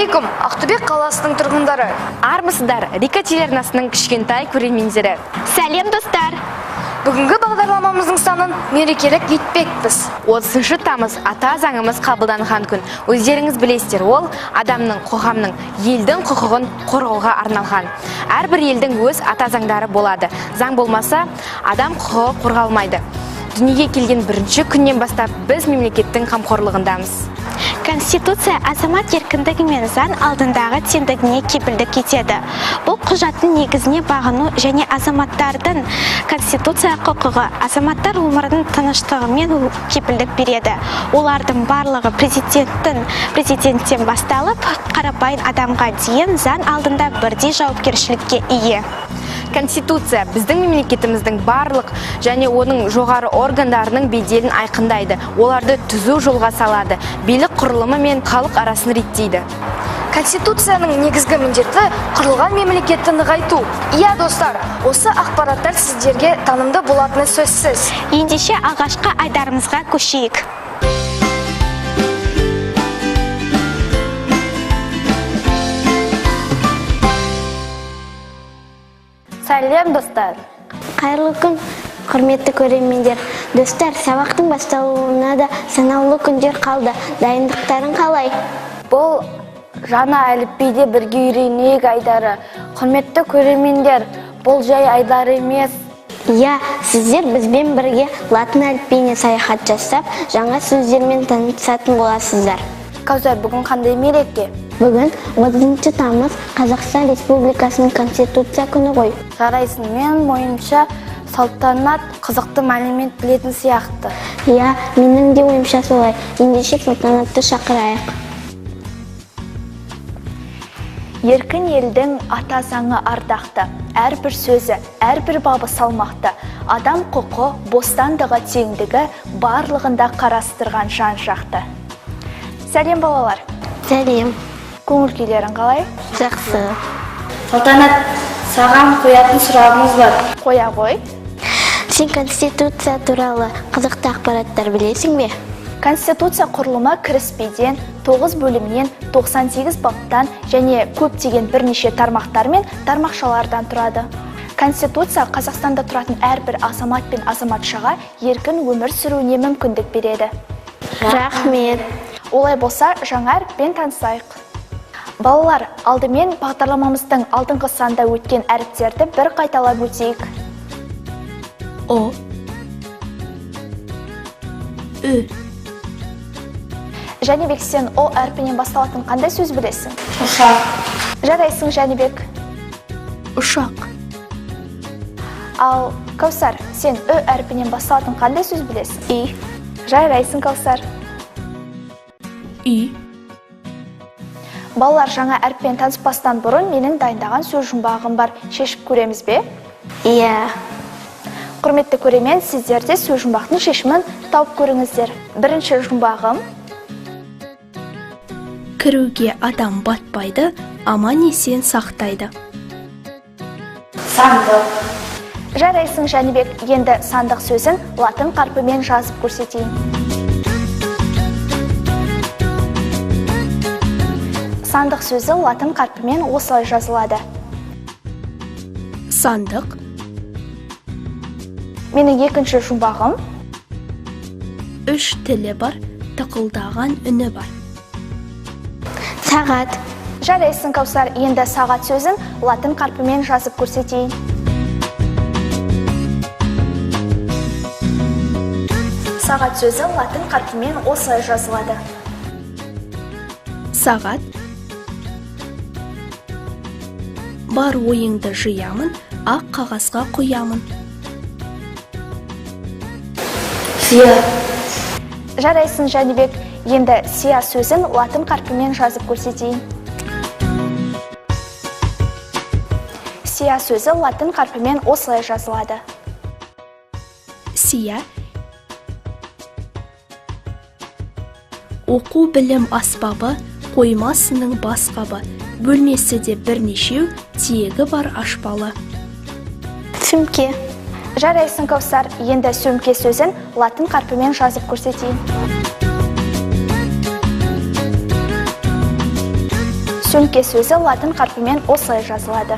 Ассалаумағалейкум, Ақтөбе қаласының тұрғындары. Армысыздар, Рика телеарнасының кішкентай көрермендері. Сәлем достар. Бүгінгі бағдарламамыздың санын мерекелік етпекпіз. 30 тамыз ата заңымыз қабылданған күн. Өздеріңіз білесіздер, ол адамның, қоғамның, елдің құқығын қорғауға арналған. Әрбір елдің өз ата заңдары болады. Заң болмаса, адам құқығы қорғалмайды. Дүниеге келген бірінші күннен бастап біз мемлекеттің қамқорлығындамыз. Конституция азамат еркіндігі мен заң алдындағы теңдігіне кепілдік етеді. Бұл құжаттың негізіне бағыну және азаматтардың конституция құқығы азаматтар өмірінің тыныштығымен кепілдік береді. Олардың барлығы президенттен басталып, қарапайым адамға дейін заң алдында бірдей жауапкершілікке ие. Конституция біздің мемлекетіміздің барлық және оның жоғары органдарының беделін айқындайды. Оларды түзу жолға салады. Билік құрылымы мен халық арасын реттейді. Конституцияның негізгі міндеті құрылған мемлекетті нығайту. Иә достар, осы ақпараттар сіздерге танымды болатыны сөзсіз. Ендеше алғашқы айдарымызға көшейік. Сәлем достар. Қайырлы күн, құрметті көрермендер. Достар, сабақтың басталуына да санаулы күндер қалды. Дайындықтарың қалай? Бұл жаңа әліпбиде бірге үйренейік айдары. Құрметті көрермендер, бұл жай айдар емес. Иә, сіздер бізбен бірге латын әліпбиіне саяхат жасап, жаңа сөздермен танысатын боласыздар. Кәусар, бүгін қандай мереке? Бүгін 30 тамыз Қазақстан Республикасының Конституция күні ғой. Жарайсың, мен ойымша салтанат қызықты мәлімет білетін сияқты. Иә, менің де ойымша солай. Ендеше салтанатты шақырайық. Еркін елдің ата заңы ардақты, әрбір сөзі, әрбір бабы салмақты. Адам құқы, бостандығы, теңдігі барлығында қарастырған жан-жақты. Сәлем балалар. Сәлем. Көңіл күйлерің қалай? Жақсы. Салтанат, саған қоятын сұрағымыз бар. Қоя ғой. Сен Конституция туралы қызықты ақпараттар білесің бе? Конституция құрылымы кіріспеден 9 бөлімнен 98 баптан және көптеген бірнеше тармақтар мен тармақшалардан тұрады. Конституция Қазақстанда тұратын әрбір азамат пен азаматшаға еркін өмір сүруіне мүмкіндік береді. Рахмет. Олай болса, жаңа әріппен танысайық. Балалар, алдымен бағдарламамыздың алдыңғы санда өткен әріптерді бір қайталап өтейік. О, Ү. Жәнібек, сен О әрпінен басталатын қандай сөз білесің? Ұшақ. Жарайсың, Жәнібек. Ұшақ. Ал Кәусар, сен Ү әрпінен басталатын қандай сөз білесің? И. Жарайсың, Кәусар. Үй. Балалар, жаңа әріппен таныспастан бұрын менің дайындаған сөз жұмбағым бар. Шешіп көреміз бе? Иә. Құрметті көрермен, сіздер де сөз жұмбақтың шешімін тауып көріңіздер. Бірінші жұмбағым: кіруге адам батпайды, аман есен сақтайды. Сандық. Жарайсың, Жәнібек. Енді сандық сөзін латын қарпімен жазып көрсетейін. Сандық сөзі латын қарпімен осылай жазылады. Сандық. Менің екінші жұмбағым: 3 тілі бар, тықылдаған үні бар. Сағат. Жарайсың, Кәусар. Енді сағат сөзін латын қарпімен жазып көрсетейін. Сағат сөзі латын қарпімен осылай жазылады. Сағат. Бар ойыңды жиямын, ақ қағазға қоямын. Сия. Жарайсың, Жәнібек. Енді сия сөзін латын қарпімен жазып көрсетейін. Сия сөзі латын қарпімен осылай жазылады. Сия. Оқу білім аспабы, қоймасының басқабы, бөлмесі де бірнешеу, тиегі бар ашпалы. Сөмке. Жарайсың, Кәусар. Енді сөмке сөзін латын қарпімен жазып көрсетейін. Сөмке сөзі латын қарпімен осылай жазылады.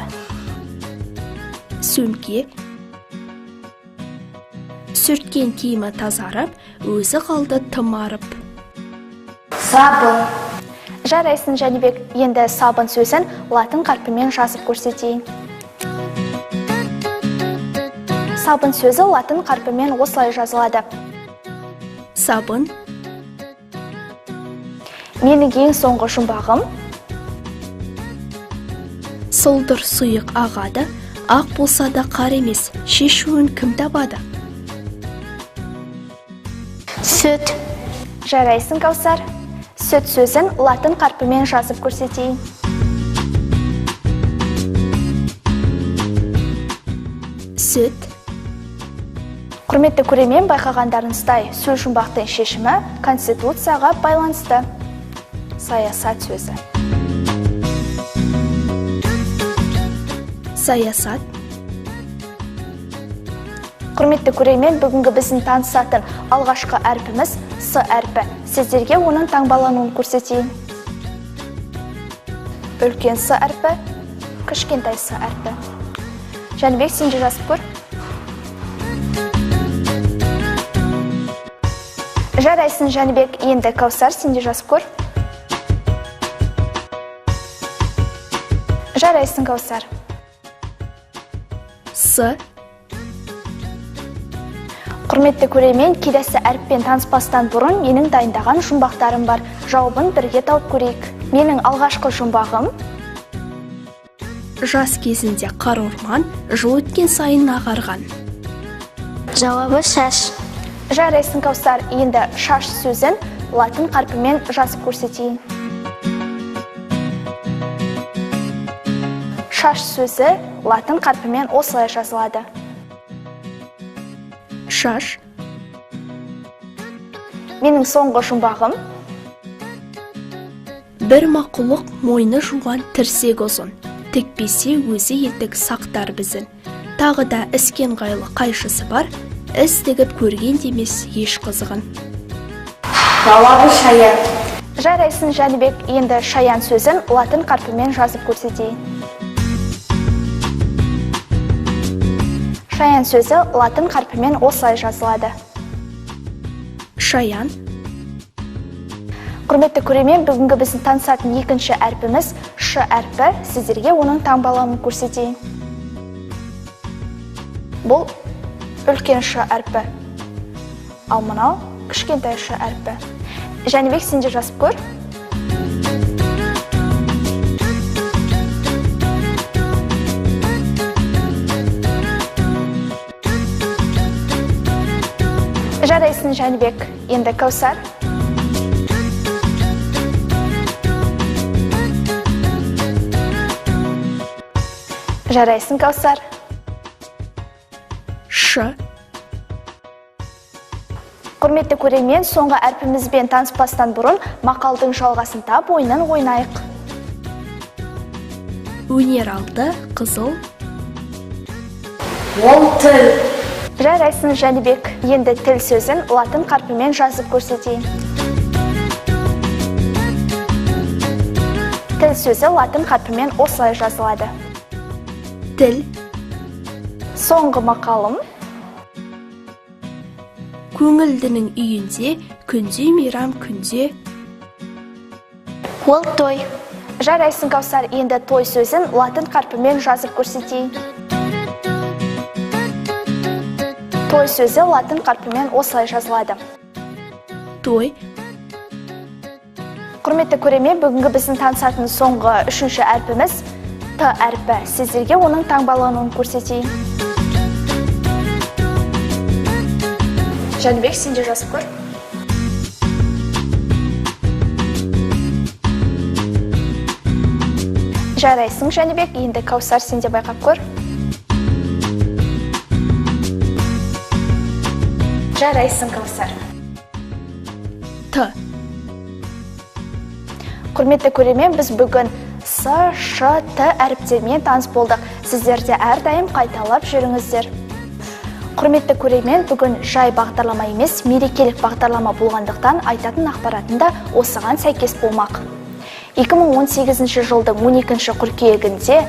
Сөмке. Сүрткен киімі тазарып, өзі қалды тымарып. Сабын. Жарайсын, Жәнібек. Енді сабын сөзін латын қарпімен жазып көрсетейін. Сабын сөзі латын қарпімен осылай жазылады. Сабын. Менің ең соңғы жұмбағым. Солдыр сұйық ағады, ақ болса да қар емес, шешуін кім табады? Сүт. Жарайсын, Каусар. Сүт сөзін латын қарпімен жазып көрсетейін. Сүт. Құрметті көрермен, байқағандарыңыздай, сөз жұмбақтың шешімі Конституцияға байланысты. Саясат сөзі. Саясат. Құрметті көрермен, бүгінгі біздің танысатын алғашқы әрпіміз С әрпі. Сіздерге оның таңбалануын көрсетейін. Үлкен С әрпі, кішкентай С әрпі. Жәнібек, сен де жазып көр. Жарайсын, Жәнібек. Енді Каусар, сен де жазып көр. Жарайсын, Каусар. С. Құрметті көрермен, келесі әріппен таныспастан бұрын менің дайындаған жұмбақтарым бар. Жауабын бірге тауып көрейік. Менің алғашқы жұмбағым. Жас кезінде қар орман, жыл өткен сайын ағарған. Жауабы шаш. Жарайсын, Каусар. Енді шаш сөзін латын қарпімен жазып көрсетейін. Шаш сөзі латын қарпімен осылай жазылады. Шаш. Менің соңғы жұмбағым. Бір мақұлық мойны жуған тірсек ұзын. Тікпесе өзі елдік сақтар бізін. Тағы да іскен ғайлы қайшысы бар, іс тігіп көрген демес еш қызығын. Жауабы шаян. Жарайсын, Жәнібек. Енді шаян сөзін латын қарпімен жазып көрсетейін. Шаян сөзі латын қарпімен осылай жазылады. Шаян. Құрметті көрермен, бүгінгі біздің танысатын екінші әрпіміз Ш әрпі. Сіздерге оның таңбалануын көрсетейін. Бұл үлкен Ш әрпі. Ал мынау кішкентай Ш әрпі. Жәнібек, сен де жазып көр. Жарайсын, Жәнібек. Енді Каусар. Жарайсын, Каусар. Ш. Құрметті көрермен, соңғы әрпімізбен таныспастан бұрын мақалдың жалғасын тап ойынын ойнайық. Өнер алды, қызыл. Ол тіл. Жарайсын, Жәнібек. Енді тіл сөзін латын қарпімен жазып көрсетейін. Тіл сөзі латын қарпімен осылай жазылады. Тіл. Соңғы мақалым. Көңілдінің үйінде, күнде мейрам күнде. Ол той. Жарайсын, Каусар. Енді той сөзін латын қарпімен жазып көрсетейін. Той сөзі латын қарпімен осылай жазылады. Той. Құрметті көрермен, бүгінгі біздің танысатын соңғы үшінші әрпіміз Т әрпі. Сіздерге оның таңбалануын көрсетейін. Жәнібек, сен де жазып көр. Жарайсын, Жәнібек. Енді Каусар, сен де байқап көр. Жарайсын, Каусар. Т. Құрметті көрермен, біз бүгін С, Ш, Т әріптермен таныс болдық. Сіздерде әрдайым қайталап жүріңіздер. Құрметті көрермен, бүгін жай бағдарлама емес, мерекелік бағдарлама болғандықтан айтатын ақпаратында осыған сәйкес болмақ. 2018 жылдың 12 қыркүйегінде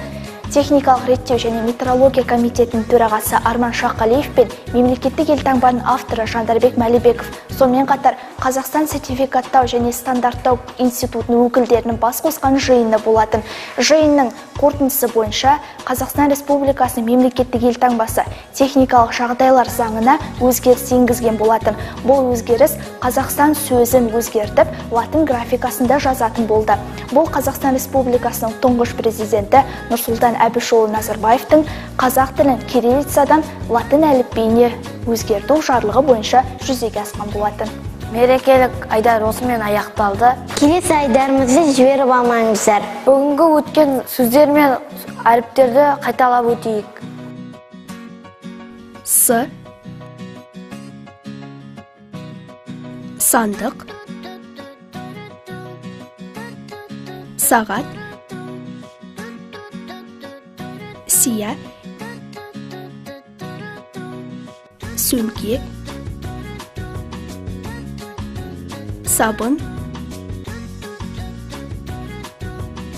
Техникалық реттеу және метрология комитетінің төрағасы Арман Шақалиев пен мемлекеттік елтаңбаның авторы Жандарбек Мәлібеков, сонымен қатар Қазақстан сертификаттау және стандарттау институтының өкілдерінің бас қосқан жиыны болатын. Жиынның қорытындысы бойынша Қазақстан Республикасының мемлекеттік елтаңбасы техникалық жағдайлар заңына өзгеріс енгізген болатын. Бұл өзгеріс Қазақстан сөзін өзгертіп, латын графикасында жазатын болды. Бұл Қазақстан Республикасының тұңғыш президенті Нұрсұлтан Әбішұлы Назарбаевтың қазақ тілін кириллицадан латын әліпбиіне өзгерту жарлығы бойынша жүзеге асқан болатын. Мерекелік айдар осымен аяқталды. Келесі айдарымызды жіберіп алмаңыздар. Бүгінгі өткен сөздер мен әріптерді қайталап өтейік. С, сандық, сағат, сия, сөмке, сабын,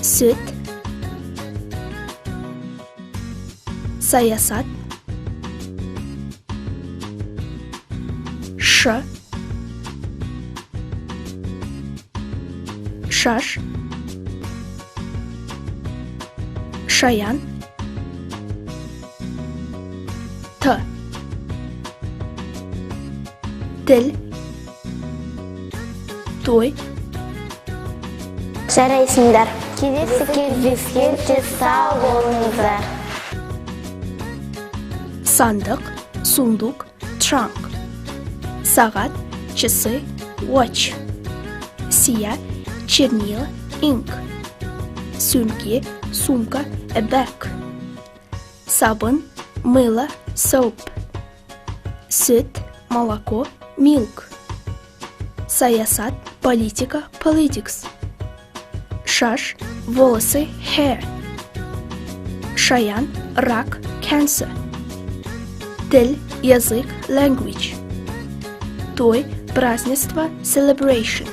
сүт, саясат, ш, шаш, шаян, т, тіл, той. Жарайсыңдар. Келесі кездескенше сау болыңыздар. Сандық, сундук, trunk. Сағат, часы, watch. Сия, чернила, ink. Сөмке, сумка, a bag. Сабын, мыло, soap. Сүт, молоко, milk. Саясат, политика, politics. Шаш, волосы, hair. Шаян, рак, cancer. Тіл, язык, language. Той, празднество, celebration.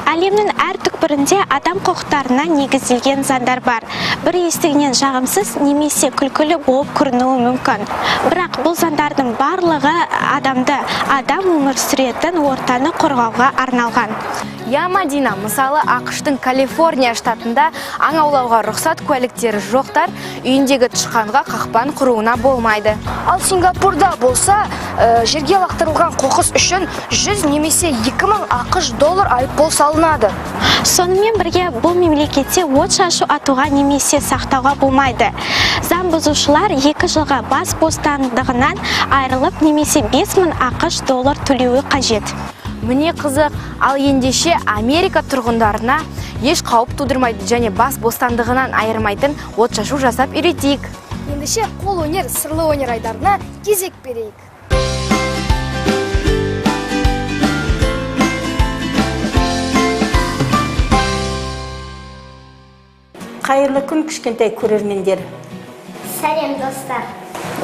Әлемнің әр түкпірінде адам құқықтарына негізделген заңдар бар. Бір естігеннен жағымсыз немесе күлкілі болып көрінуі мүмкін. Бірақ бұл заңдардың барлығы адам өмір сүретін ортаны қорғауға арналған. Я, Мадина, мысалы ақштың Калифорния штатында аң аулауға рұқсат куәліктері жоқтар үйіндегі тышқанға қақпан құруына болмайды. Ал Сингапурда болса, жерге лақтырылған қоқыс үшін 100 немесе 2000 ақш доллар айыппұл салынады. Сонымен бірге бұл мемлекетте от шашу атуға немесе сақтауға болмайды. Заң бұзушылар 2 жылға бас бостандығынан айырылып немесе 5000 ақш доллар төлеуі қажет. Міне қызық, ал ендеше Америка тұрғындарына еш қауіп тудырмайды және бас бостандығынан айырмайтын отшашу жасап үйретейік. Ендеше қол өнер, сырлы өнер айдарына кезек берейік. Қайырлы күн, кішкентай көрермендер. Сәлем, достар.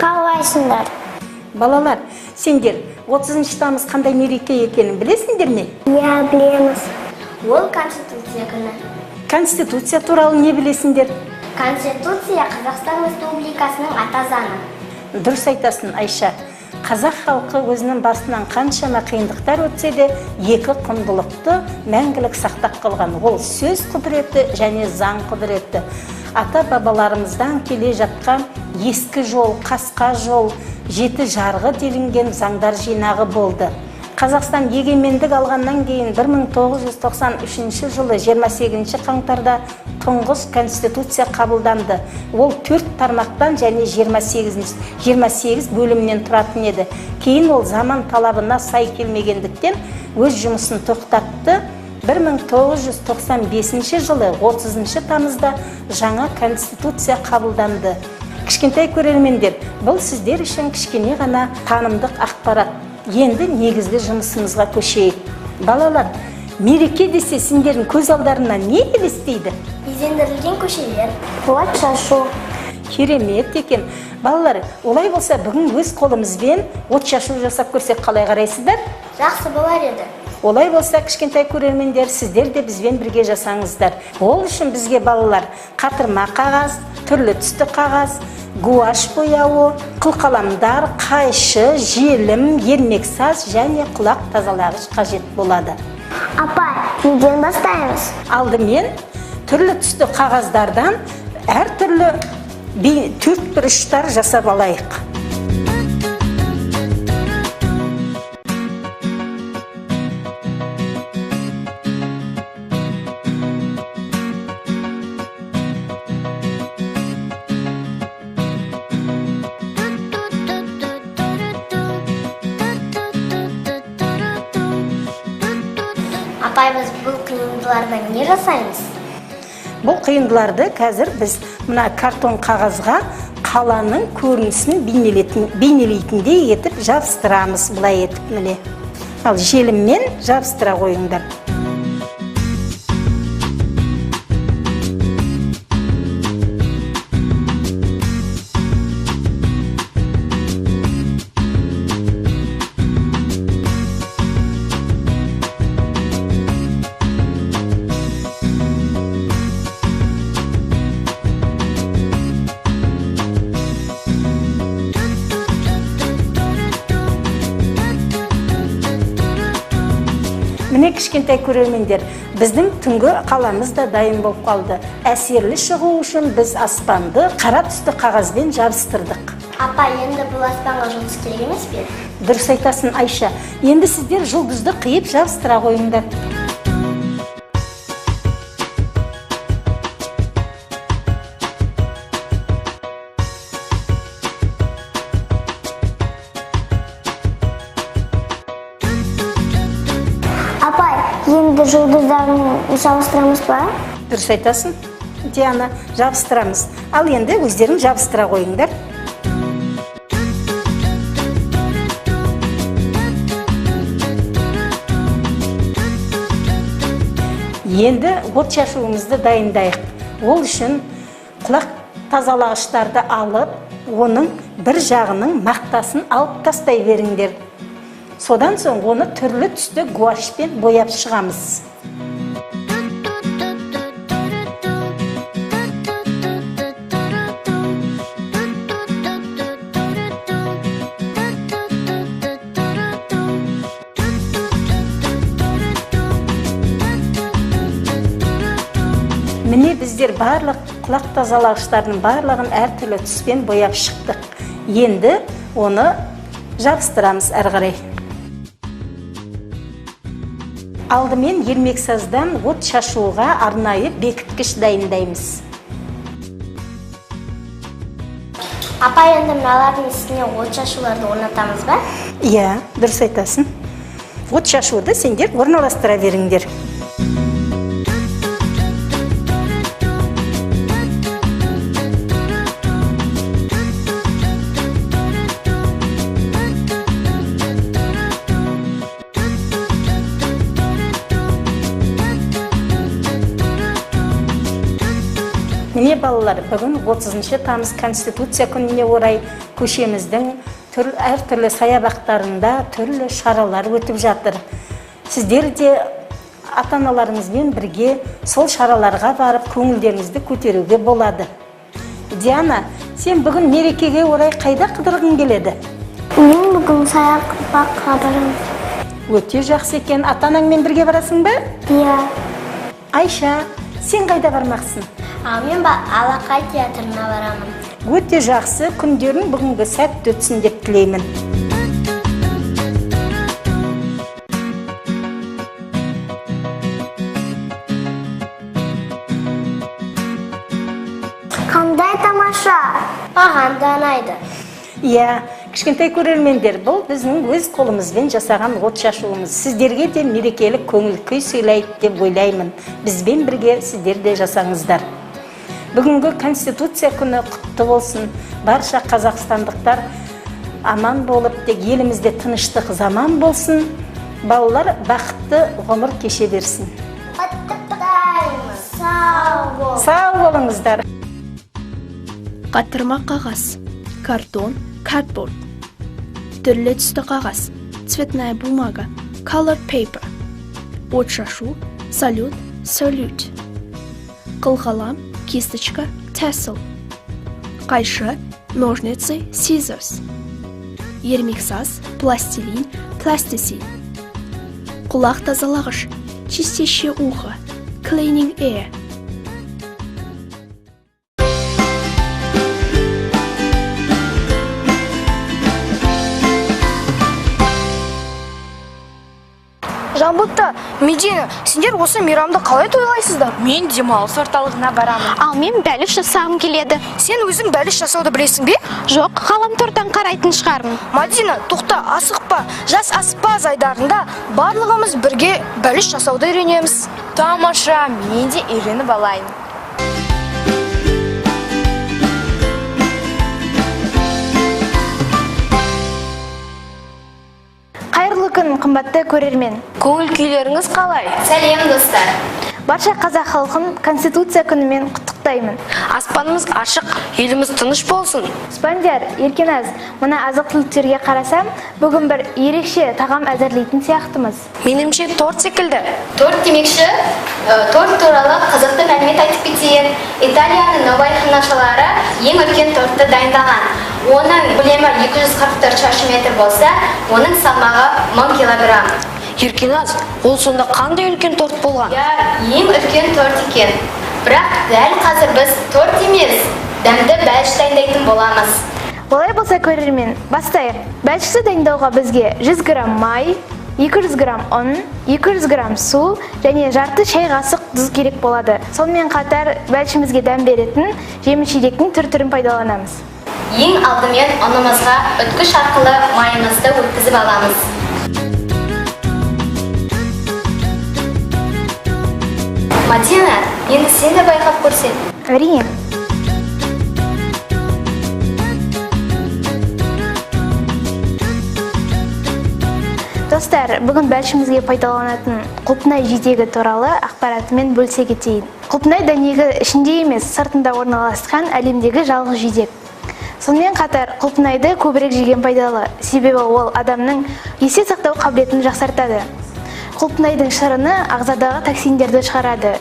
Қалайсыңдар? Балалар, сендер 30 тамыз қандай мереке екенін білесіңдер ме? Иә, білеміз. Ол Конституция күні. Конституция туралы не білесіңдер? Конституция Қазақстан Республикасының ата заңы. Дұрыс айтасың, Айша. Қазақ халқы өзінің басынан қаншама қиындықтар өтсе де, екі құндылықты мәңгілік сақтап қалған. Ол сөз құдіреті және заң құдіреті. Ата-бабаларымыздан келе жатқан ескі жол, қасқа жол, жеті жарғы делінген заңдар жинағы болды. Қазақстан егемендік алғаннан кейін 1993 жылы 28 қаңтарда тұңғыш Конституция қабылданды. Ол 4 тармақтан және 28 бөлімнен тұратын еді. Кейін ол заман талабына сай келмегендіктен өз жұмысын тоқтатты. 1995 жылы 30 тамызда жаңа Конституция қабылданды. Кішкентай көрермендер, бұл сіздер үшін кішкене ғана танымдық ақпарат. Енді негізгі жұмысымызға көшейік. Балалар, мереке десе сендердің көз алдарына не елестейді? Безендірілген көшелер, от шашу. Керемет екен. Балалар, олай болса бүгін өз қолымызбен от шашу жасап көрсек қалай қарайсыздар? Жақсы болар еді. Олай болса, кішкентай көрермендер, сіздер де бізбен бірге жасаңыздар. Ол үшін бізге балалар қатырма қағаз, түрлі түсті қағаз, гуаш бояуы, қылқаламдар, қайшы, желім, ермексаз және құлақ тазалағыш қажет болады. Апай, неден бастаймыз? Алдымен түрлі түсті қағаздардан әртүрлі төрт бұрыштар жасап алайық. Апай, біз бұл қиындылардан не жасаймыз? Бұл қиындыларды қазір біз мына картон қағазға қаланың көрінісін бейнелейтіндей етіп жабыстырамыз, бұлай етіп міне. Ал желіммен жабыстыра қойыңдар. Міне кішкентай көрермендер, біздің түнгі қаламыз да дайын болып қалды. Әсерлі шығу үшін біз аспанды қара түсті қағазбен жабыстырдық. Апа, енді бұл аспанға жұлдыз керек емес пе? Дұрыс айтасың, Айша. Енді сіздер жұлдызды қиып жабыстыра қойыңдар. Апай, енді жұлдыздарын жабыстырамыз ба? Дұрыс айтасың, Диана, жабыстырамыз. Ал енді өздерің жабыстыра қойыңдар. Енді от шашуымызды дайындайық. Ол үшін құлақ тазалағыштарды алып, оның бір жағының мақтасын алып тастай беріңдер. Содан соң оны түрлі түсті гуашпен бояп шығамыз. Міне біздер барлық құлақ тазалағыштардың барлығын әртүрлі түспен бояп шықтық. Енді оны жабыстырамыз әрі қарай. Алдымен ермексаздан от шашуға арнайы бекіткіш дайындаймыз. Апа, енді мыналардың үстіне от шашуларды орнатамыз ба? Иә, дұрыс айтасың. От шашуды сендер орналастыра беріңдер. Міне балалар, бүгін 30 тамыз Конституция күніне орай көшеміздің әртүрлі саябақтарында түрлі шаралар өтіп жатыр. Сіздер де ата-аналарыңызбен бірге сол шараларға барып көңілдеріңізді көтеруге болады. Диана, сен бүгін мерекеге орай қайда қыдырғың келеді? Мен бүгін саябаққа барамын. Өте жақсы екен. Ата-анаңмен бірге барасың ба? Иә. Айша, сен қайда бармақсың? Мен Алақай театрына барамын. Өте жақсы, күндерің бүгінгі сәтті өтсін деп тілеймін. Қандай тамаша! Маған да ұнайды. Иә, кішкентай көрермендер, бұл біздің өз қолымызбен жасаған от шашуымыз. Сіздерге де мерекелік көңіл күй сыйлайды деп ойлаймын. Бізбен бірге сіздер де жасаңыздар. Бүгінгі Конституция күні құтты болсын. Барша қазақстандықтар аман болып, тек елімізде тыныштық заман болсын. Балалар бақытты ғұмыр кеше берсін. Сау бол. Сау болыңыздар. Қатырма қағаз. картон, cardboard. Түрлі түсті қағаз, цветная бумага, colored paper. Отшашу, салют, salute. Қылғалам, кисточка, tassel. Қайшы, ножницы, scissors. Ермексаз, пластилин, plasticine. Құлақ тазалағыш, чистящее ухо, cleaning ear. Жамбытта, Медина, сендер осы мейрамды қалай тойлайсыздар? Мен демалыс орталығына барамын. Ал мен бәліш жасағым келеді. Сен өзің бәліш жасауды білесің бе? Жоқ, ғаламтордан қарайтын шығармын. Мадина, тоқта, асықпа. Жас аспаз айдарында барлығымыз бірге бәліш жасауды үйренеміз. Тамаша, мен де үйреніп алайын. Қайырлы күн, қымбатты көрермен. Көңіл күйлеріңіз қалай? Сәлем достар. Барша қазақ халқын Конституция күнімен құттықтаймын. Аспанымыз ашық, еліміз тыныш болсын. Спандияр, Еркеназ, мына азық-түліктерге қарасам, бүгін бір ерекше тағам әзірлейтін сияқтымыз. Менімше торт секілді. Торт демекші, торт туралы қызықты мәлімет айтып кетейін. Италияның наубайханашылары ең үлкен тортты дайындаған. Оның көлемі 244 шаршы метр болса, оның салмағы 1000 килограмм. Еркеназ, ол сонда қандай үлкен торт болған? Ең үлкен торт екен. Бірақ дәл қазір біз торт емес, дәмді бәліш дайындайтын боламыз. Олай болса көрермен, бастайық. Бәлішті дайындауға бізге 100 грамм май, 200 грамм ұн, 200 грамм су және жарты шай қасық тұз керек болады. Сонымен қатар бәлішімізге дәм беретін жеміс-жидектің түр-түрін пайдаланамыз. Ең алдымен ұнымызға үткіш арқылы майымызды өткізіп аламыз. Мадина, енді сен де байқап көрсен. Әрине. Достар, бүгін бәлішімізге пайдаланатын құлпынай жидегі туралы ақпаратымен бөлісе кетейін. Құлпынай дәнегі ішінде емес, сыртында орналасқан әлемдегі жалғыз жидек. Сонымен қатар құлпынайды көбірек жеген пайдалы, себебі ол адамның есте сақтау қабілетін жақсартады. Құлпынайдың шырыны ағзадағы токсиндерді шығарады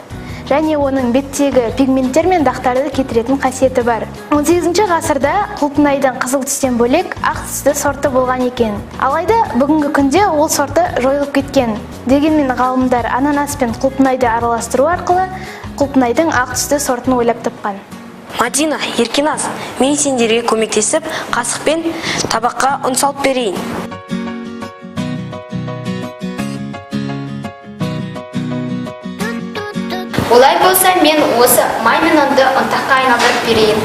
және оның беттегі пигменттер мен дақтарды кетіретін қасиеті бар. 18 ғасырда құлпынайдың қызыл түстен бөлек ақ түсті сорты болған екен. Алайда бүгінгі күнде ол сорты жойылып кеткен. Дегенмен ғалымдар ананас пен құлпынайды араластыру арқылы құлпынайдың ақ түсті сортын ойлап тапқан. Мадина, Еркеназ, мен сендерге көмектесіп, қасықпен табаққа ұн салып берейін. Олай болса, мен осы май мен ұнды ұнтаққа айналдырып берейін.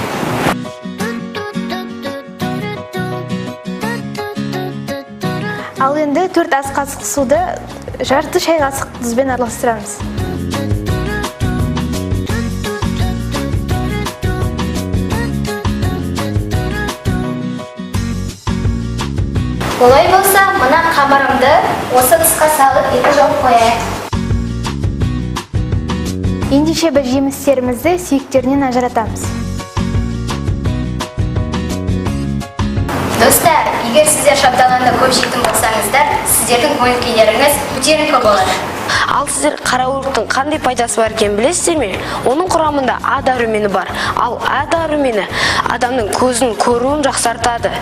Ал енді 4 ас қасық суды жарты шай қасық тұзбен араластырамыз. Олай болса, мына қамырымды осы тұсқа салып екі жауып қояйық. Ендеше біз жемістерімізді сүйектерінен ажыратамыз. Достар, егер сіздер шабдаланды көп жейтін болсаңыздар, сіздердің көңіл күйлеріңіз көтеріңкі болады. Ал сіздер қараөріктің қандай пайдасы бар екенін білесіздер ме? Оның құрамында А дәрумені бар. Ал А дәрумені адамның көзін көруін жақсартады.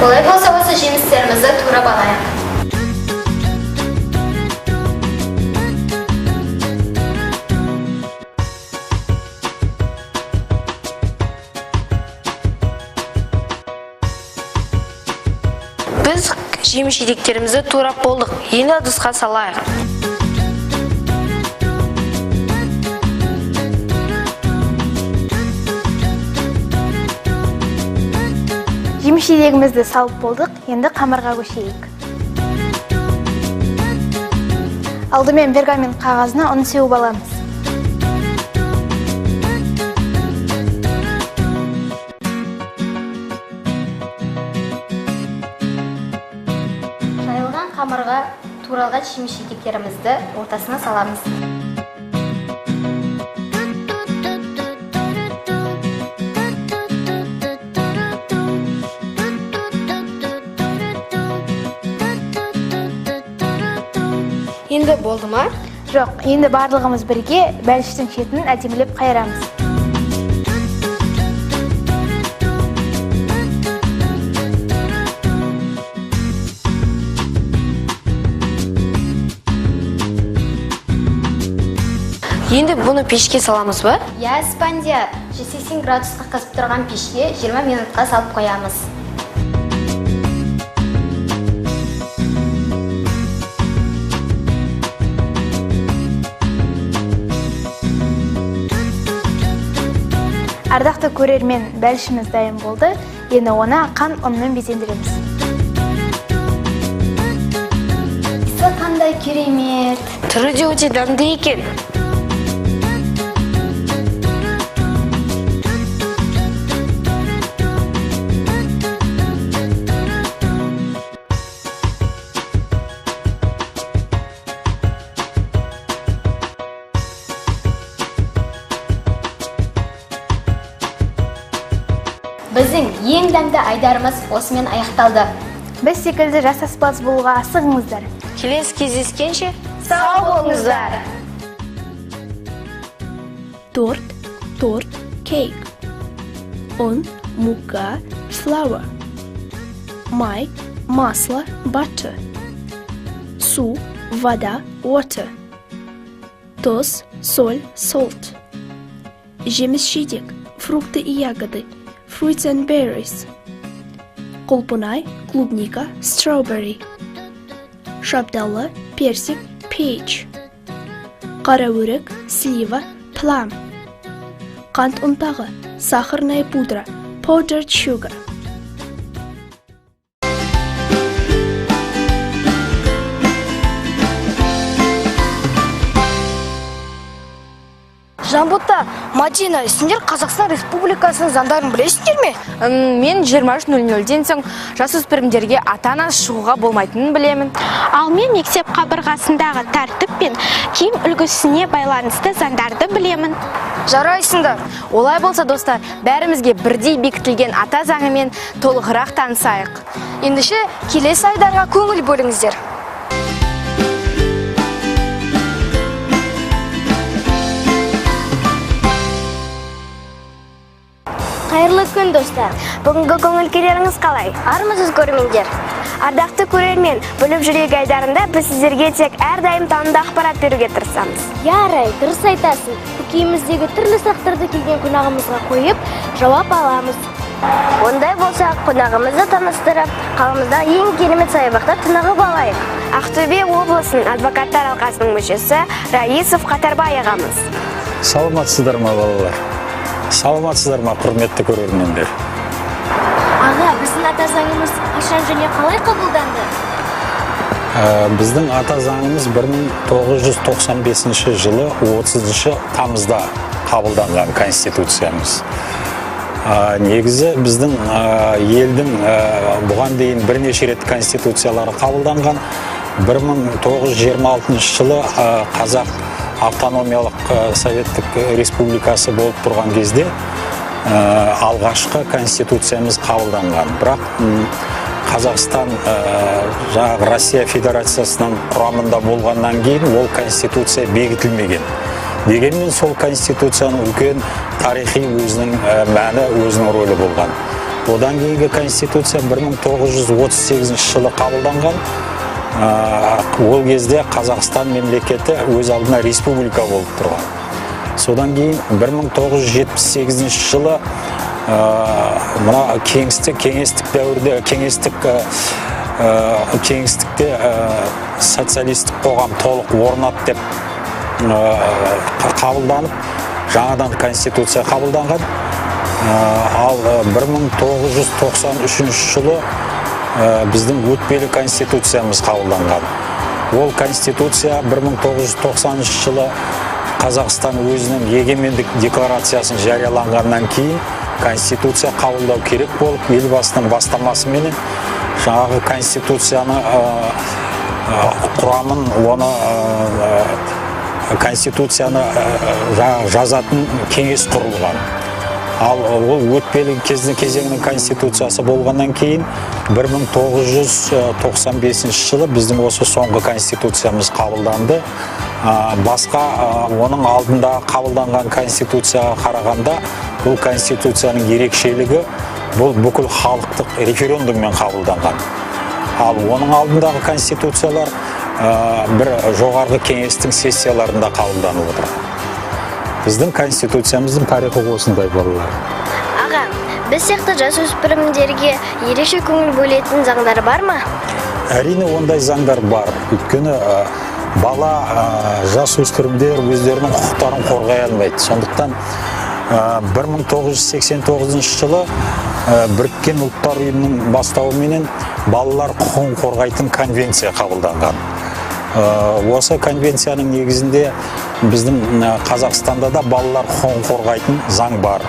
Олай болса, осы жемістерімізді турап алайық. Біз жеміс-жидектерімізді турап болдық. Енді ыдысқа салайық. Жеміс-жидегімізді салып болдық, енді қамырға көшейік. Алдымен пергамент қағазына ұн сеуіп аламыз. Жайылған қамырға туралған жеміс-жидектерімізді ортасына саламыз. Енді болды ма? Жоқ, енді барлығымыз бірге бәліштің шетін әдемілеп қайырамыз. Енді бұны пешке саламыз ба? Я, Спандия, 180 градусқа қызып тұрған пешке 20 минутқа салып қоямыз. Ардақты көрермен, бәлішіміз дайын болды. Енді оны қан ұнмен безендіреміз. Иісі қандай керемет. Түрі де өте дәмді екен. Біздің ең дәмді айдарымыз осымен аяқталды. Біз секілді жас аспаз болуға асығыңыздар. Келесі кездескенше Сау болыңыздар! Торт, кейк. Он, мука, flour. Май, масло, butter. Су, вода, water. Тұз, соль, salt. Жеміс-жидек, фрукты и ягоды, fruits and berries. Құлпынай, клубника, strawberry. Шабдалы, персик, peach. Қараөрік, слива, plum. Қант ұнтағы, сахарная пудра, powdered sugar. Жанбота, Мадина, сендер Қазақстан Республикасының заңдарын білесіңдер ме? Мен 23:00-ден соң жасөспірімдерге ата-анасыз шығуға болмайтынын білемін. Ал мен мектеп қабырғасындағы тәртіп пен киім үлгісіне байланысты заңдарды білемін. Жарайсыңдар. Олай болса, достар, бәрімізге бірдей бекітілген ата заңымен толығырақ танысайық. Ендеше келесі айдарға көңіл бөліңіздер. Қайырлы күн, достар. Бүгінгі көңіл күйлеріңіз қалай? Армысыз көрермендер? Ардақты көрермен, біліп жүрек айдарында біз сіздерге тек әрдайым танымды ақпарат беруге тырысамыз. Ярай, дұрыс айтасың. Көкейіміздегі түрлі сұрақтарды келген қонағымызға қойып, жауап аламыз. Ондай болса, қонағымызды таныстырып, қаламыздағы ең керемет саябақта тынығып алайық. Ақтөбе облысының адвокаттар алқасының мүшесі Раисов Қатарбай ағамыз. Саламатсыздар ма, балалар? Саламатсыздар ма, құрметті көрермендер? Аға, біздің ата заңымыз қашан және қалай қабылданды? Біздің ата заңымыз 1995 жылы 30 тамызда қабылданған конституциямыз. Негізі біздің елдің бұған дейін бірнеше рет конституциялары қабылданған. 1926 жылы Қазақ автономиялық советтік республикасы болып тұрған кезде алғашқы конституциямыз қабылданған. Бірақ Қазақстан Россия Федерациясының құрамында болғаннан кейін ол конституция бекітілмеген. Дегенмен сол конституцияның үлкен тарихи өзінің мәні, өзінің рөлі болған. Одан кейінгі конституция 1938 жылы қабылданған. Ол кезде Қазақстан мемлекеті өз алдына республика болып тұрған. Содан кейін 1978 жылы мына кеңестік дәуірде, кеңістікте социалистік қоғам толық орнады деп қабылданып, жаңадан конституция қабылданған. Ал 1993 жылы біздің өтпелі конституциямыз қабылданған. Ол конституция 1990 жылы Қазақстан өзінің егемендік декларациясын жарияланғаннан кейін конституция қабылдау керек болып, елбасының бастамасымен жаңағы конституцияны құрамын, оны конституцияны жазатын кеңес құрылған. Ал ол өтпелі кезеңнің конституциясы болғаннан кейін 1995 жылы біздің осы соңғы конституциямыз қабылданды. Басқа оның алдында қабылданған конституцияға қарағанда бұл конституцияның ерекшелігі бұл бүкіл халықтық референдуммен қабылданған. Ал оның алдындағы конституциялар бір жоғарғы кеңестің сессияларында қабылданып отыр. Біздің конституциямыздың тарихы осындай балалар. Аға, біз сияқты жасөспірімдерге ерекше көңіл бөлетін заңдар бар ма? Әрине ондай заңдар бар. Өйткені бала жасөспірімдер өздерінің құқықтарын қорғай алмайды. Сондықтан 1989 жылы Біріккен ұлттар ұйымының бастауыменен балалар құқығын қорғайтын конвенция қабылданған. Осы конвенцияның негізінде біздің Қазақстанда да балалар құқығын қорғайтын заң бар.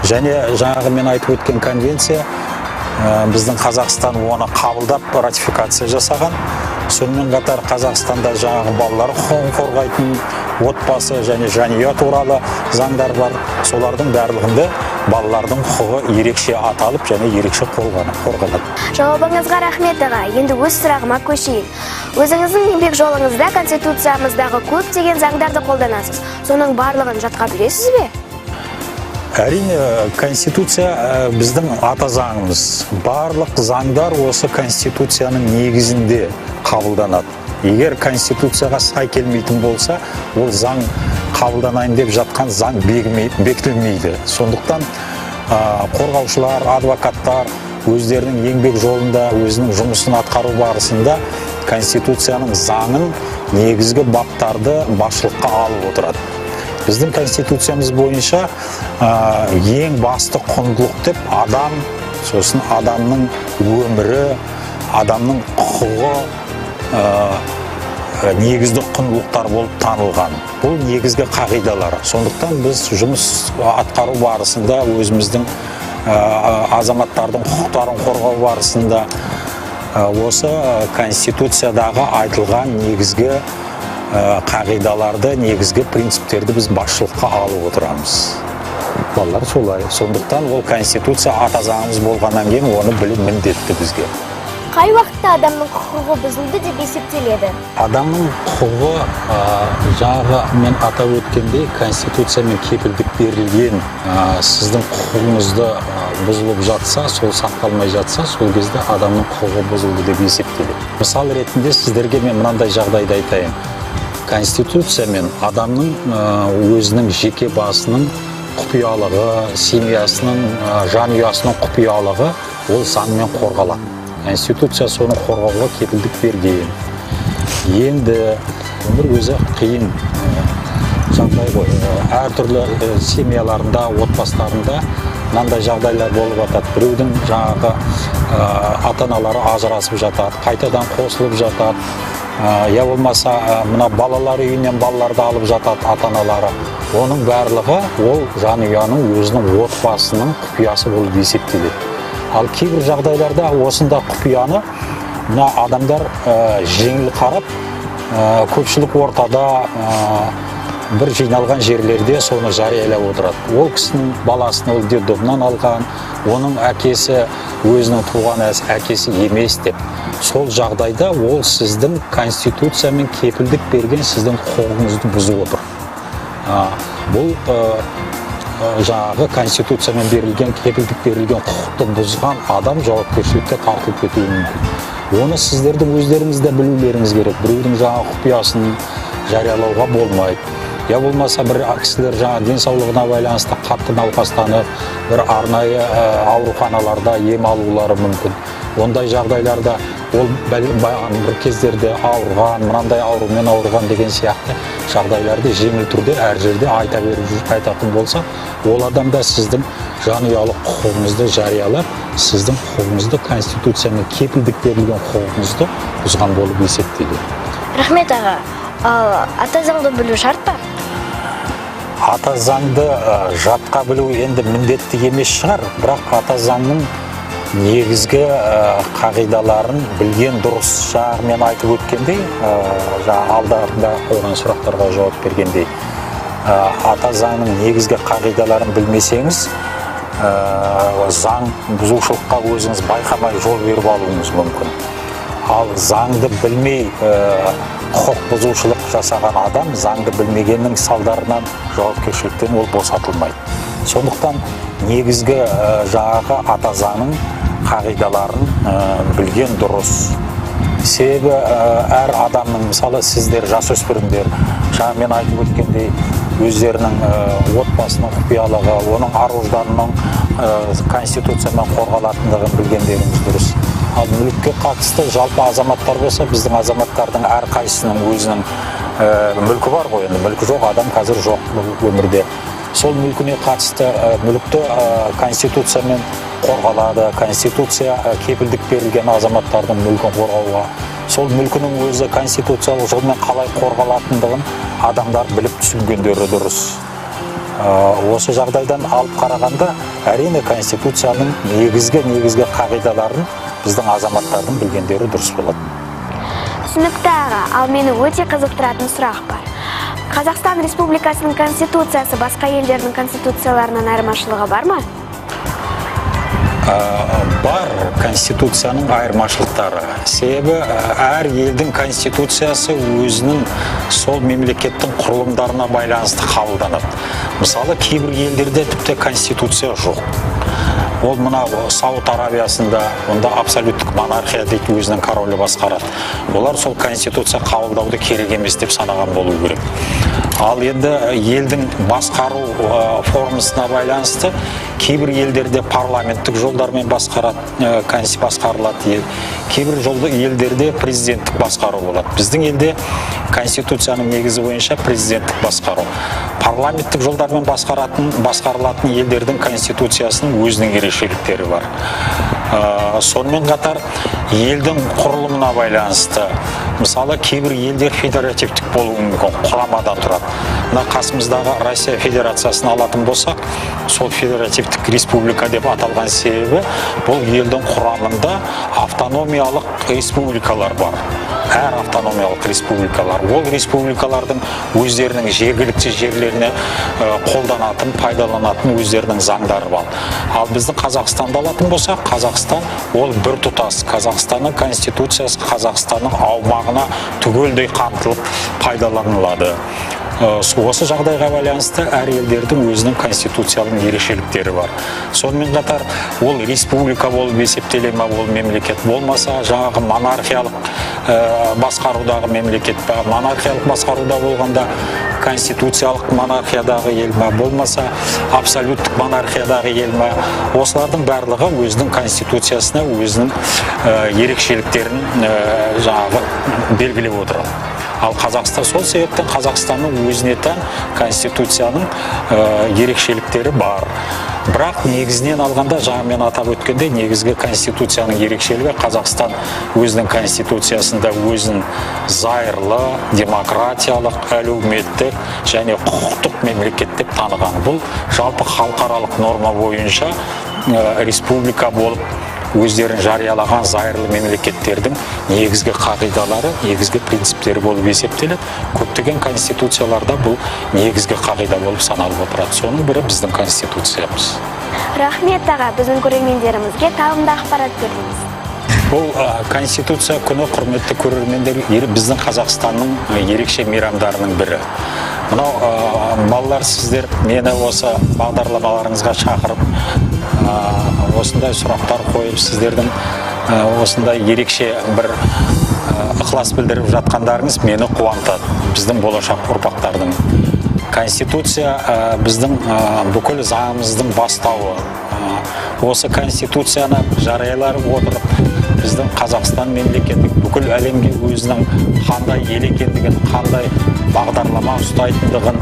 Және жаңағы мен айтып өткен конвенция біздің Қазақстан оны қабылдап ратификация жасаған. Сонымен қатар Қазақстанда жаңағы балалар құқығын қорғайтын отбасы және жанұя туралы заңдар бар. Солардың барлығында балалардың құқығы ерекше аталып және ерекше қорғалады. Жауабыңызға рахмет аға. Енді өз сұрағыма көшейін. Өзіңіздің еңбек жолыңызда конституциямыздағы көптеген заңдарды қолданасыз. Соның барлығын жатқа білесіз бе? Әрине, конституция біздің ата заңымыз. Барлық заңдар осы конституцияның негізінде қабылданады. Егер конституцияға сай келмейтін болса, ол заң қабылданайын деп жатқан заң бекітілмейді. Сондықтан қорғаушылар, адвокаттар өздерінің еңбек жолында өзінің жұмысын атқару барысында конституцияның заңын негізгі баптарды басшылыққа алып отырады. Біздің конституциямыз бойынша ең басты құндылық деп адам, сосын адамның өмірі, адамның құқығы негізді құндылықтар болып танылған. Бұл негізгі қағидалар. Сондықтан біз жұмыс атқару барысында өзіміздің азаматтардың құқықтарын қорғау барысында осы конституциядағы айтылған негізгі қағидаларды, негізгі принциптерді біз басшылыққа алып отырамыз. Балалар солай. Сондықтан ол конституция ата заңымыз болғаннан кейін оны білу міндетті бізге. Қай уақытта адамның құқығы бұзылды деп есептеледі? Адамның құқығы жаңағы мен атап өткендей конституциямен кепілдік берілген сіздің құқығыңызды бұзылып жатса, сол сақталмай жатса, сол кезде адамның құқығы бұзылды деп есептеледі. Мысал ретінде сіздерге мен мынандай жағдайды айтайын. Конституция мен адамның өзінің жеке басының құпиялығы, семьясының, жанұясының құпиялығы ол заңмен қорғалады. Конституция соны қорғауға кепілдік берген. Енді өмір өзі қиын жағдай ғой. Әртүрлі семьяларында, отбасыларында мынандай жағдайлар болып жатады. Біреудің жаңағы ата-аналары ажырасып жатады, қайтадан қосылып жатады. Я болмаса мына балалар үйінен балаларды алып жатады ата-аналары. Оның барлығы ол жанұяның өзінің отбасының құпиясы болып есептеледі. Ал кейбір жағдайларда осында құпияны мына адамдар жеңіл қарап, көпшілік ортада бір жиналған жерлерде соны жариялап отырады. Ол кісінің баласын ол детдомнан алған, оның әкесі өзінің туған әкесі емес деп. Сол жағдайда ол сіздің конституциямен кепілдік берген сіздің құқығыңызды бұзып отыр. Бұл жаңағы конституциямен берілген, кепілдік берілген құқықты бұзған адам жауапкершілікке тартылып кетуі мүмкін. Оны сіздердің өздеріңіз де білулеріңіз керек. Біреудің жаңағы құпиясын жариялауға болмайды. Я болмаса бір кісілер жаңа денсаулығына байланысты қатты науқастанып, бір арнайы ауруханаларда ем алулары мүмкін. Ондай жағдайларда ол бір кездерде ауырған, мынандай аурумен ауырған деген сияқты жағдайларды жеңіл түрде әр жерде айтатын болса, ол адамда сіздің жанұялық құқығыңызды жариялап, сіздің құқығыңызды конституциямен кепілдік берілген құқығыңызды бұзған болып есептеледі. Рахмет аға. Ата заңды білу шарт па? Ата заңды жатқа білу енді міндетті емес шығар, бірақ ата заңның негізгі қағидаларын білген дұрыс. Жаңағы мен айтып өткендей, алдарында қойған сұрақтарға жауап бергендей, ата заңның негізгі қағидаларын білмесеңіз, заң бұзушылыққа өзіңіз байқамай жол беріп алуыңыз мүмкін. Ал заңды білмей құқық бұзушылық жасаған адам заңды білмегеннің салдарынан жауапкершіліктен ол босатылмайды. Сондықтан негізгі жаңағы ата заңның қағидаларын білген дұрыс. Себебі әр адамның, мысалы сіздер жасөспірімдер, жаңа мен айтып өткендей, өздерінің отбасының құпиялығы, оның ар-ожданының конституциямен қорғалатындығын білгендеріңіз дұрыс. Ал мүлікке қатысты жалпы азаматтар болса, біздің азаматтардың әрқайсының өзінің мүлкі бар ғой, енді мүлкі жоқ адам қазір жоқ өмірде. Сол мүлкіне қатысты мүлікті конституциямен қорғалады. Конституция кепілдік берілген азаматтардың мүлкін қорғауға. Сол мүлкінің өзі конституциялық жолмен қалай қорғалатындығын адамдар біліп түсінгендері дұрыс. Осы жағдайдан алып қарағанда, әрине конституцияның негізгі қағидаларын біздің азаматтардың білгендері дұрыс болады. Түсінікті аға, ал мені өте қызықтыратын сұрақ бар. Қазақстан Республикасының конституциясы басқа елдердің конституцияларынан айырмашылығы бар ма? Бар конституцияның айырмашылықтары. Себебі әр елдің конституциясы өзінің сол мемлекеттің құрылымдарына байланысты қабылданады. Мысалы, кейбір елдерде тіпті конституция жоқ. Ол мына Сауд Арабиясында, онда абсолюттік монархия дейді, өзінің королі басқарады. Олар сол конституция қабылдауды керек емес деп санаған болу керек. Ал енді елдің басқару формасына байланысты кейбір елдерде парламенттік жолдармен басқарылады, кейбір елдерде президенттік басқару болады. Біздің елде конституцияның негізі бойынша президенттік басқару. Парламенттік жолдармен басқарылатын елдердің конституциясының өзінің ерекшеліктері бар. Сонымен қатар елдің құрылымына байланысты, мысалы кейбір елдер федеративтік болуы мүмкін, құрамадан тұрады. Мына қасымыздағы Россия Федерациясын алатын болсақ, сол федеративтік республика деп аталған себебі бұл елдің құрамында автономиялық республикалар бар. Әр автономиялық республикалар. Ол республикалардың өздерінің жергілікті жерлеріне қолданатын, пайдаланатын өздерінің заңдары бар. Ал біздің Қазақстанды алатын болсақ, Қазақстан ол бір тұтас. Қазақстанның конституциясы Қазақстанның аумағына түгелдей қамтылып пайдаланылады. Осы жағдайға байланысты әр елдердің өзінің конституциялық ерекшеліктері бар. Сонымен қатар ол республика болып есептеле ме, ол мемлекет болмаса, жаңағы монархиялық басқарудағы мемлекет па, монархиялық басқаруда болғанда конституциялық монархиядағы ел ма, болмаса абсолюттік монархиядағы ел ма, осылардың барлығы өзінің конституциясына өзінің ерекшеліктерін жаңағы белгілеп отырады. Ал Қазақстан, сол себептен Қазақстанның өзіне тән конституцияның ерекшеліктері бар. Бірақ негізінен алғанда, жаңа мен атап өткенде, негізгі конституцияның ерекшелігі Қазақстан өзінің конституциясында өзін зайырлы, демократиялық, әлеуметтік және құқықтық мемлекет деп таныған. Бұл жалпы халықаралық норма бойынша республика болып өздерін жариялаған зайырлы мемлекеттердің негізгі қағидалары, негізгі принциптері болып есептеледі. Көптеген конституцияларда бұл негізгі қағида болып саналып отырады. Соның бірі біздің конституциямыз. Рахмет аға, біздің көрермендерімізге тағылымды ақпарат бердіңіз. Бұл конституция күні, құрметті көрермендер, біздің Қазақстанның ерекше мейрамдарының бірі. Мынау балалар, сіздер мені осы бағдарламаларыңызға шақырып, осындай сұрақтар қойып, сіздердің осындай ерекше бір ықылас білдіріп жатқандарыңыз мені қуантады. Біздің болашақ ұрпақтардың. Конституция біздің бүкіл заңымыздың бастауы. Осы конституцияны жариялап отырып, біздің Қазақстан мемлекеті бүкіл әлемге өзінің қандай ел екендігін, қандай бағдарлама ұстайтындығын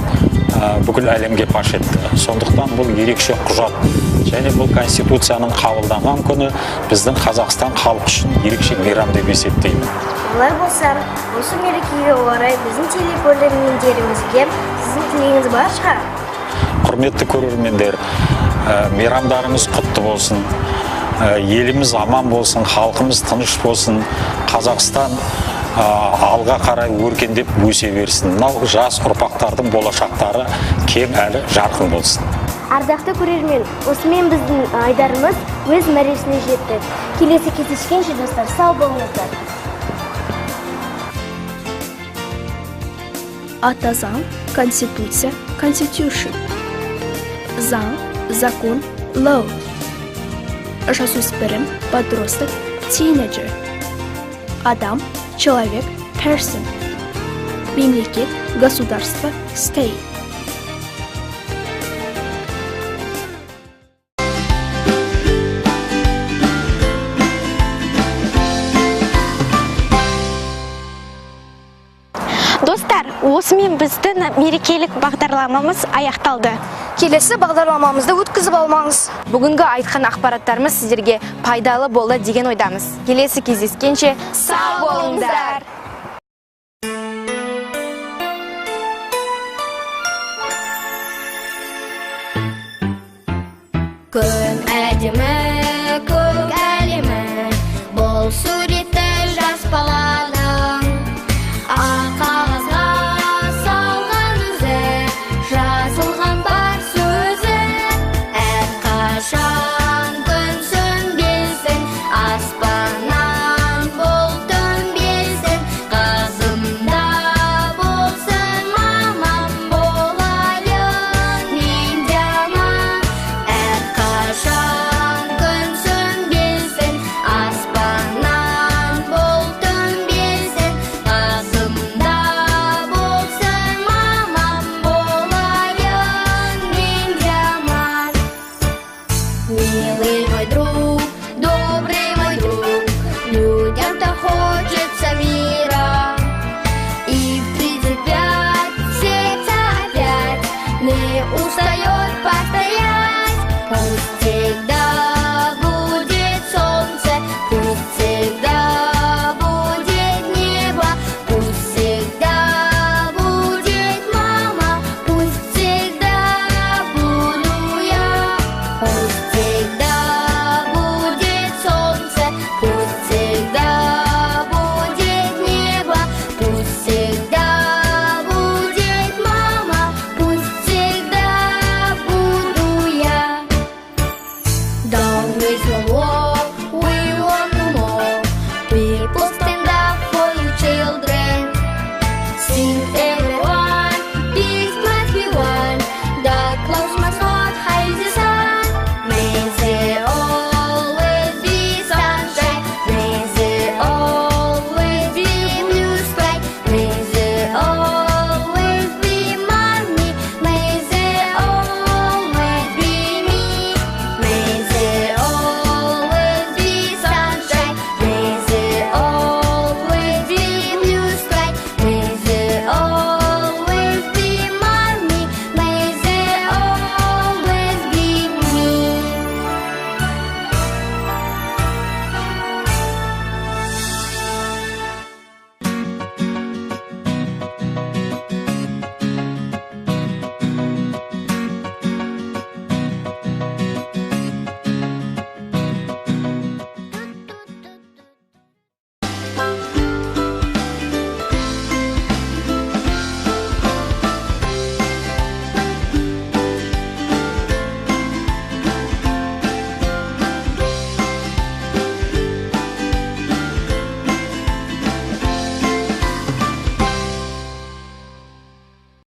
бүкіл әлемге паш етті. Сондықтан бұл ерекше құжат. Және бұл конституцияның қабылданған күні біздің Қазақстан халқы үшін ерекше мейрам деп есептеймін. Олай болса, осы мерекеге орай біздің телекөрермендерімізге сіздің тілегіңіз бар шығар? Құрметті көрермендер, мейрамдарымыз құтты болсын. Еліміз аман болсын, халқымыз тыныш болсын. Қазақстан алға қарай өркендеп өсе берсін. Мынау жас ұрпақтардың болашақтары кең әрі жарқын болсын. Ардақты көрермен, осымен біздің айдарымыз өз мәресіне жетті. Келесі кездескенше достар, сау болыңыздар. Ата заң, конституция, constitution. Заң, закон, law. Жасөспірім, подросток, teenager. Адам, человек, person. Мемлекет, государство, state. Достар, осымен біздің мерекелік бағдарламамыз аяқталды. Келесі бағдарламамызды өткізіп алмаңыз. Бүгінгі айтқан ақпараттарымыз сіздерге пайдалы болды деген ойдамыз. Келесі кездескенше сау болыңыздар.